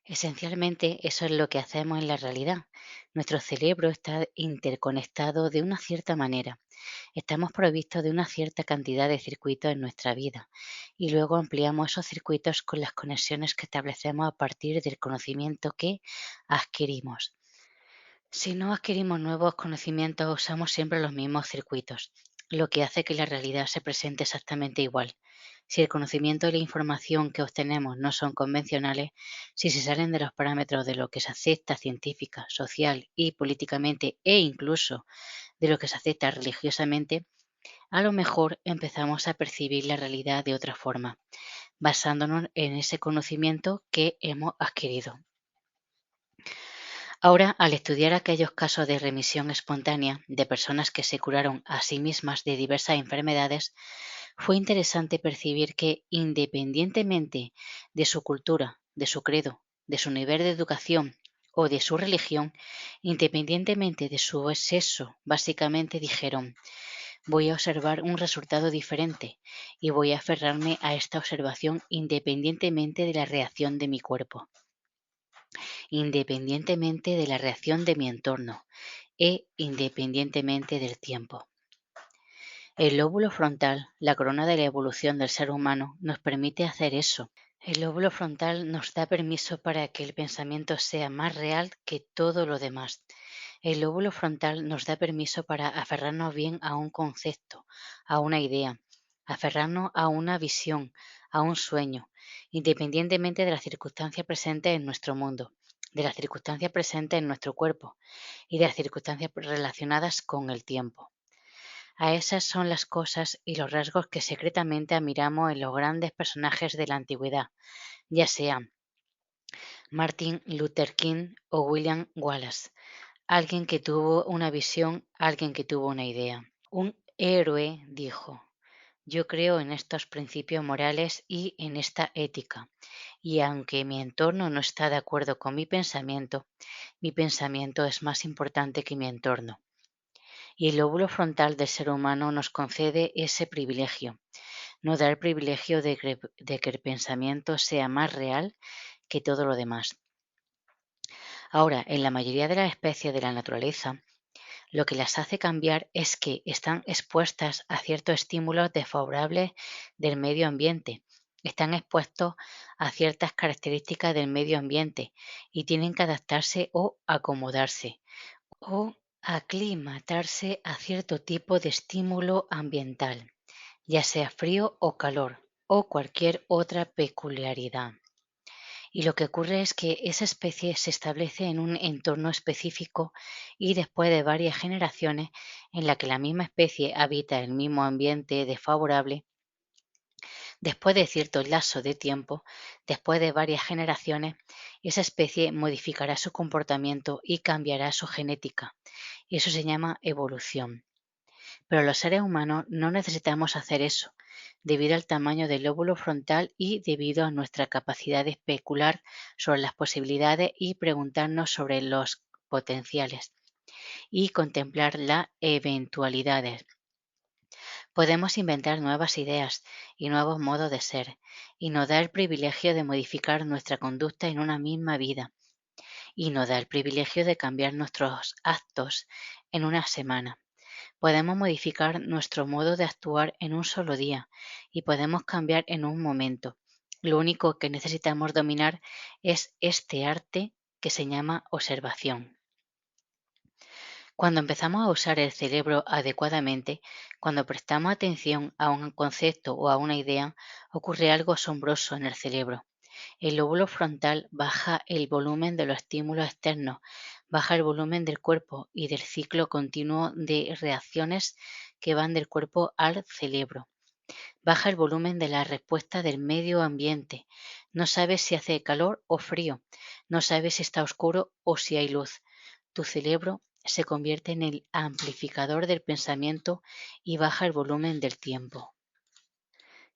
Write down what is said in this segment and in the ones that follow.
Esencialmente, eso es lo que hacemos en la realidad. Nuestro cerebro está interconectado de una cierta manera. Estamos provistos de una cierta cantidad de circuitos en nuestra vida y luego ampliamos esos circuitos con las conexiones que establecemos a partir del conocimiento que adquirimos. Si no adquirimos nuevos conocimientos, usamos siempre los mismos circuitos, lo que hace que la realidad se presente exactamente igual. Si el conocimiento y la información que obtenemos no son convencionales, si se salen de los parámetros de lo que se acepta científica, social y políticamente e incluso de lo que se acepta religiosamente, a lo mejor empezamos a percibir la realidad de otra forma, basándonos en ese conocimiento que hemos adquirido. Ahora, al estudiar aquellos casos de remisión espontánea de personas que se curaron a sí mismas de diversas enfermedades, fue interesante percibir que independientemente de su cultura, de su credo, de su nivel de educación o de su religión, independientemente de su sexo, básicamente dijeron: voy a observar un resultado diferente y voy a aferrarme a esta observación independientemente de la reacción de mi cuerpo, independientemente de la reacción de mi entorno e independientemente del tiempo. El lóbulo frontal, la corona de la evolución del ser humano, nos permite hacer eso. El lóbulo frontal nos da permiso para que el pensamiento sea más real que todo lo demás. El lóbulo frontal nos da permiso para aferrarnos bien a un concepto, a una idea, aferrarnos a una visión, a un sueño, independientemente de las circunstancias presentes en nuestro mundo, de las circunstancias presentes en nuestro cuerpo y de las circunstancias relacionadas con el tiempo. A esas son las cosas y los rasgos que secretamente admiramos en los grandes personajes de la antigüedad, ya sean Martin Luther King o William Wallace. Alguien que tuvo una visión, alguien que tuvo una idea. Un héroe dijo: yo creo en estos principios morales y en esta ética, y aunque mi entorno no está de acuerdo con mi pensamiento es más importante que mi entorno. Y el lóbulo frontal del ser humano nos concede ese privilegio, nos da el privilegio de que el pensamiento sea más real que todo lo demás. Ahora, en la mayoría de las especies de la naturaleza, lo que las hace cambiar es que están expuestas a ciertos estímulos desfavorables del medio ambiente, están expuestos a ciertas características del medio ambiente y tienen que adaptarse o acomodarse o aclimatarse a cierto tipo de estímulo ambiental, ya sea frío o calor o cualquier otra peculiaridad. Y lo que ocurre es que esa especie se establece en un entorno específico y después de varias generaciones en la que la misma especie habita el mismo ambiente desfavorable, después de cierto lapso de tiempo, después de varias generaciones, esa especie modificará su comportamiento y cambiará su genética. Y eso se llama evolución. Pero los seres humanos no necesitamos hacer eso, debido al tamaño del lóbulo frontal y debido a nuestra capacidad de especular sobre las posibilidades y preguntarnos sobre los potenciales y contemplar las eventualidades. Podemos inventar nuevas ideas y nuevos modos de ser, y nos da el privilegio de modificar nuestra conducta en una misma vida, y nos da el privilegio de cambiar nuestros actos en una semana. Podemos modificar nuestro modo de actuar en un solo día y podemos cambiar en un momento. Lo único que necesitamos dominar es este arte que se llama observación. Cuando empezamos a usar el cerebro adecuadamente, cuando prestamos atención a un concepto o a una idea, ocurre algo asombroso en el cerebro. El lóbulo frontal baja el volumen de los estímulos externos, baja el volumen del cuerpo y del ciclo continuo de reacciones que van del cuerpo al cerebro. Baja el volumen de la respuesta del medio ambiente. No sabes si hace calor o frío. No sabes si está oscuro o si hay luz. Tu cerebro se convierte en el amplificador del pensamiento y baja el volumen del tiempo.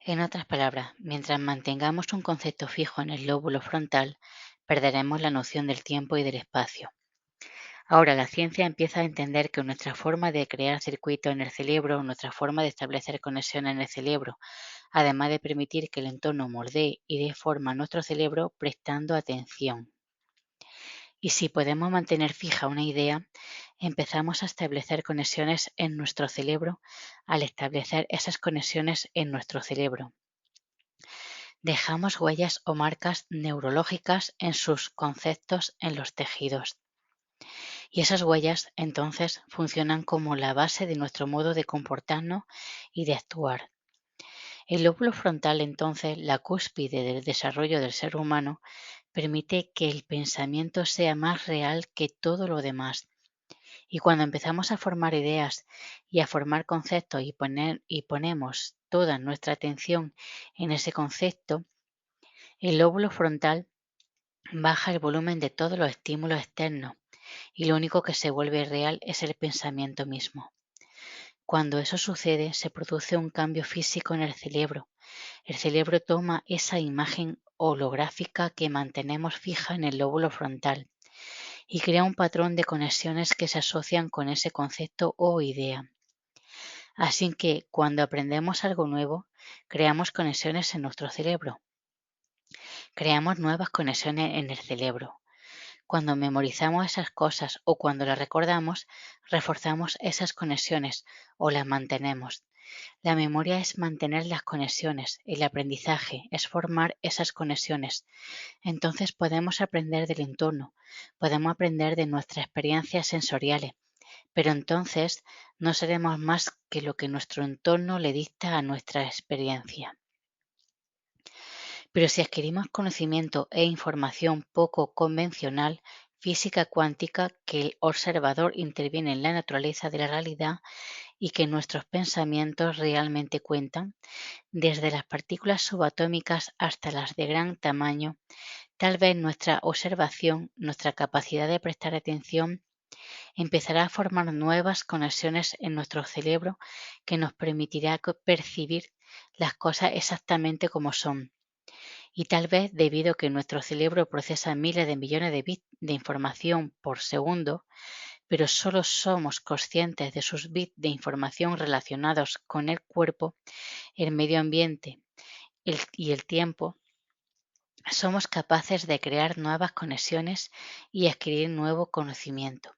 En otras palabras, mientras mantengamos un concepto fijo en el lóbulo frontal, perderemos la noción del tiempo y del espacio. Ahora la ciencia empieza a entender que nuestra forma de crear circuitos en el cerebro, nuestra forma de establecer conexiones en el cerebro, además de permitir que el entorno moldee y dé forma a nuestro cerebro prestando atención. Y si podemos mantener fija una idea, empezamos a establecer conexiones en nuestro cerebro. Al establecer esas conexiones en nuestro cerebro, dejamos huellas o marcas neurológicas en sus conceptos en los tejidos. Y esas huellas entonces funcionan como la base de nuestro modo de comportarnos y de actuar. El lóbulo frontal, entonces, la cúspide del desarrollo del ser humano, permite que el pensamiento sea más real que todo lo demás. Y cuando empezamos a formar ideas y a formar conceptos y ponemos toda nuestra atención en ese concepto, el lóbulo frontal baja el volumen de todos los estímulos externos y lo único que se vuelve real es el pensamiento mismo. Cuando eso sucede, se produce un cambio físico en el cerebro. El cerebro toma esa imagen holográfica que mantenemos fija en el lóbulo frontal y crea un patrón de conexiones que se asocian con ese concepto o idea. Así que cuando aprendemos algo nuevo, creamos conexiones en nuestro cerebro. Creamos nuevas conexiones en el cerebro. Cuando memorizamos esas cosas o cuando las recordamos, reforzamos esas conexiones o las mantenemos. La memoria es mantener las conexiones, el aprendizaje es formar esas conexiones. Entonces podemos aprender del entorno, podemos aprender de nuestras experiencias sensoriales, pero entonces no seremos más que lo que nuestro entorno le dicta a nuestra experiencia. Pero si adquirimos conocimiento e información poco convencional, física cuántica, que el observador interviene en la naturaleza de la realidad y que nuestros pensamientos realmente cuentan, desde las partículas subatómicas hasta las de gran tamaño, tal vez nuestra observación, nuestra capacidad de prestar atención, empezará a formar nuevas conexiones en nuestro cerebro que nos permitirá percibir las cosas exactamente como son. Y tal vez debido a que nuestro cerebro procesa miles de millones de bits de información por segundo, pero solo somos conscientes de sus bits de información relacionados con el cuerpo, el medio ambiente y el tiempo, somos capaces de crear nuevas conexiones y adquirir nuevo conocimiento.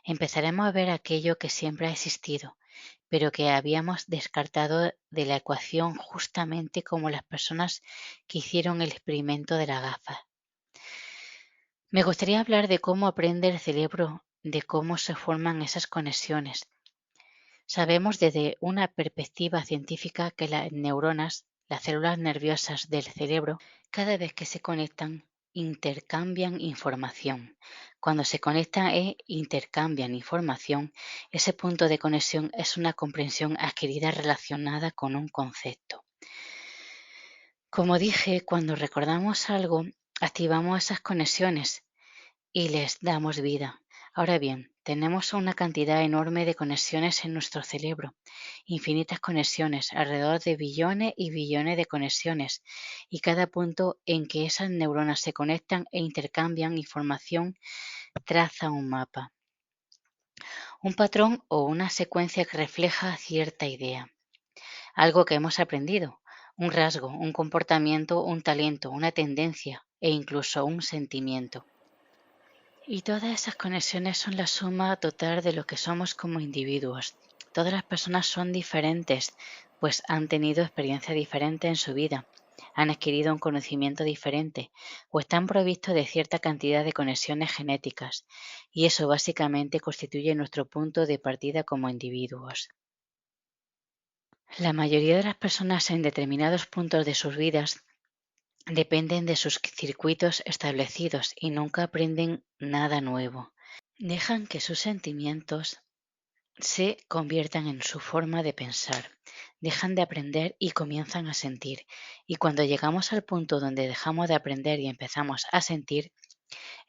Empezaremos a ver aquello que siempre ha existido, pero que habíamos descartado de la ecuación justamente como las personas que hicieron el experimento de la gafa. Me gustaría hablar de cómo aprende el cerebro, de cómo se forman esas conexiones. Sabemos desde una perspectiva científica que las neuronas, las células nerviosas del cerebro, cada vez que se conectan, intercambian información. Cuando se conectan e intercambian información, ese punto de conexión es una comprensión adquirida relacionada con un concepto. Como dije, cuando recordamos algo, activamos esas conexiones y les damos vida. Ahora bien, tenemos una cantidad enorme de conexiones en nuestro cerebro, infinitas conexiones, alrededor de billones y billones de conexiones, y cada punto en que esas neuronas se conectan e intercambian información traza un mapa, un patrón o una secuencia que refleja cierta idea, algo que hemos aprendido, un rasgo, un comportamiento, un talento, una tendencia e incluso un sentimiento. Y todas esas conexiones son la suma total de lo que somos como individuos. Todas las personas son diferentes, pues han tenido experiencias diferentes en su vida, han adquirido un conocimiento diferente o están provistos de cierta cantidad de conexiones genéticas, y eso básicamente constituye nuestro punto de partida como individuos. La mayoría de las personas en determinados puntos de sus vidas dependen de sus circuitos establecidos y nunca aprenden nada nuevo. Dejan que sus sentimientos se conviertan en su forma de pensar, dejan de aprender y comienzan a sentir. Y cuando llegamos al punto donde dejamos de aprender y empezamos a sentir,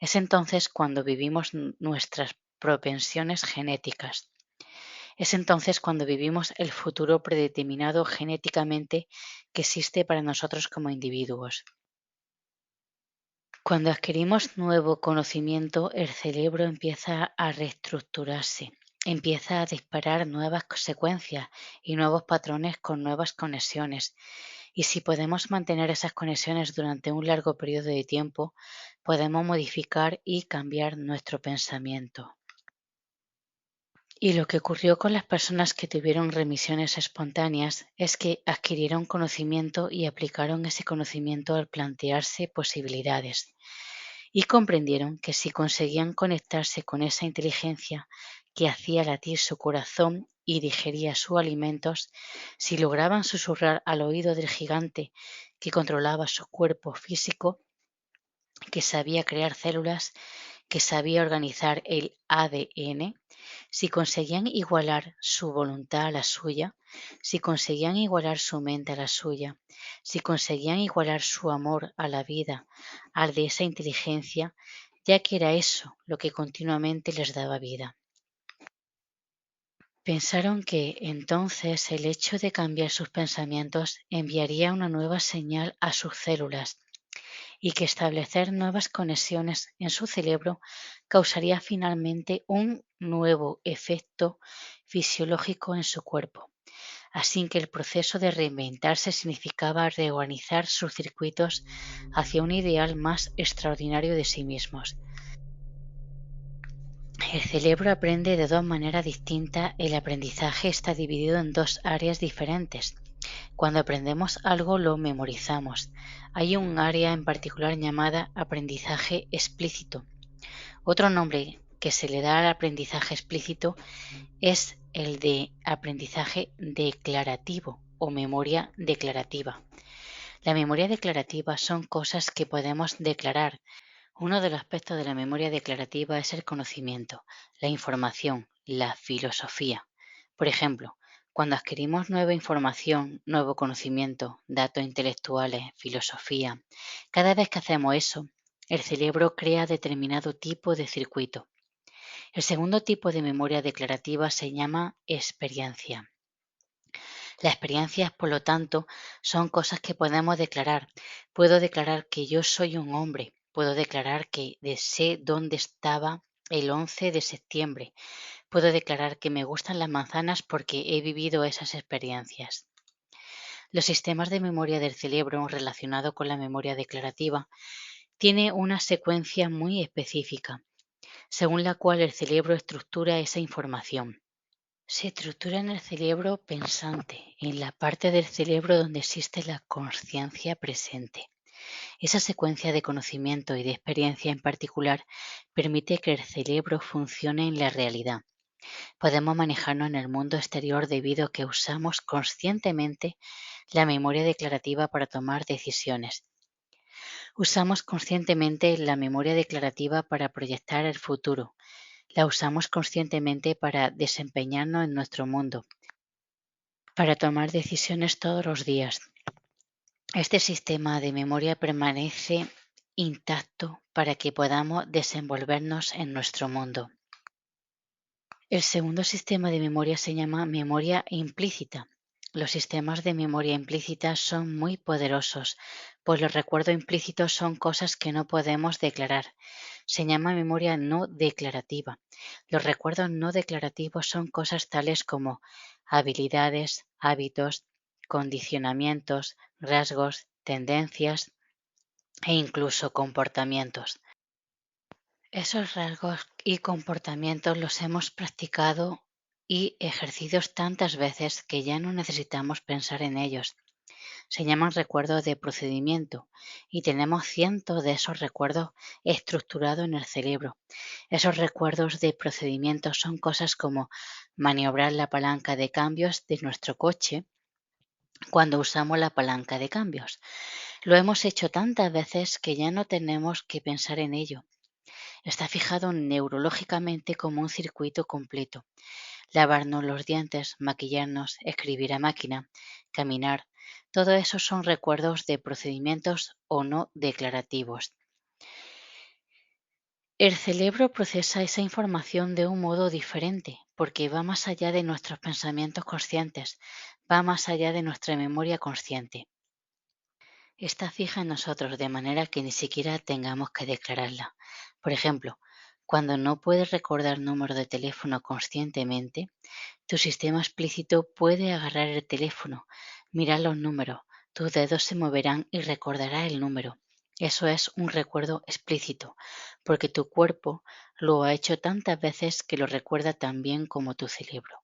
es entonces cuando vivimos nuestras propensiones genéticas. Es entonces cuando vivimos el futuro predeterminado genéticamente que existe para nosotros como individuos. Cuando adquirimos nuevo conocimiento, el cerebro empieza a reestructurarse, empieza a disparar nuevas secuencias y nuevos patrones con nuevas conexiones. Y si podemos mantener esas conexiones durante un largo periodo de tiempo, podemos modificar y cambiar nuestro pensamiento. Y lo que ocurrió con las personas que tuvieron remisiones espontáneas es que adquirieron conocimiento y aplicaron ese conocimiento al plantearse posibilidades. Y comprendieron que si conseguían conectarse con esa inteligencia que hacía latir su corazón y digería sus alimentos, si lograban susurrar al oído del gigante que controlaba su cuerpo físico, que sabía crear células, que sabía organizar el ADN, si conseguían igualar su voluntad a la suya, si conseguían igualar su mente a la suya, si conseguían igualar su amor a la vida, al de esa inteligencia, ya que era eso lo que continuamente les daba vida. Pensaron que entonces el hecho de cambiar sus pensamientos enviaría una nueva señal a sus células y que establecer nuevas conexiones en su cerebro causaría finalmente un nuevo efecto fisiológico en su cuerpo. Así que el proceso de reinventarse significaba reorganizar sus circuitos hacia un ideal más extraordinario de sí mismos. El cerebro aprende de dos maneras distintas. El aprendizaje está dividido en dos áreas diferentes. Cuando aprendemos algo lo memorizamos. Hay un área en particular llamada aprendizaje explícito. Otro nombre que se le da al aprendizaje explícito es el de aprendizaje declarativo o memoria declarativa. La memoria declarativa son cosas que podemos declarar. Uno de los aspectos de la memoria declarativa es el conocimiento, la información, la filosofía. Por ejemplo, cuando adquirimos nueva información, nuevo conocimiento, datos intelectuales, filosofía, cada vez que hacemos eso, el cerebro crea determinado tipo de circuito. El segundo tipo de memoria declarativa se llama experiencia. Las experiencias, por lo tanto, son cosas que podemos declarar. Puedo declarar que yo soy un hombre. Puedo declarar que sé dónde estaba el 11 de septiembre. Puedo declarar que me gustan las manzanas porque he vivido esas experiencias. Los sistemas de memoria del cerebro relacionados con la memoria declarativa tienen una secuencia muy específica, según la cual el cerebro estructura esa información. Se estructura en el cerebro pensante, en la parte del cerebro donde existe la consciencia presente. Esa secuencia de conocimiento y de experiencia en particular permite que el cerebro funcione en la realidad. Podemos manejarnos en el mundo exterior debido a que usamos conscientemente la memoria declarativa para tomar decisiones. Usamos conscientemente la memoria declarativa para proyectar el futuro. La usamos conscientemente para desempeñarnos en nuestro mundo, para tomar decisiones todos los días. Este sistema de memoria permanece intacto para que podamos desenvolvernos en nuestro mundo. El segundo sistema de memoria se llama memoria implícita. Los sistemas de memoria implícita son muy poderosos, pues los recuerdos implícitos son cosas que no podemos declarar. Se llama memoria no declarativa. Los recuerdos no declarativos son cosas tales como habilidades, hábitos, condicionamientos, rasgos, tendencias e incluso comportamientos. Esos rasgos y comportamientos los hemos practicado y ejercidos tantas veces que ya no necesitamos pensar en ellos. Se llaman recuerdos de procedimiento y tenemos cientos de esos recuerdos estructurados en el cerebro. Esos recuerdos de procedimiento son cosas como maniobrar la palanca de cambios de nuestro coche cuando usamos la palanca de cambios. Lo hemos hecho tantas veces que ya no tenemos que pensar en ello. Está fijado neurológicamente como un circuito completo. Lavarnos los dientes, maquillarnos, escribir a máquina, caminar, todo eso son recuerdos de procedimientos o no declarativos. El cerebro procesa esa información de un modo diferente porque va más allá de nuestros pensamientos conscientes, va más allá de nuestra memoria consciente. Está fija en nosotros de manera que ni siquiera tengamos que declararla. Por ejemplo, cuando no puedes recordar número de teléfono conscientemente, tu sistema explícito puede agarrar el teléfono, mirar los números, Tus dedos se moverán y recordarás el número. Eso es un recuerdo explícito, porque tu cuerpo lo ha hecho tantas veces que lo recuerda tan bien como tu cerebro.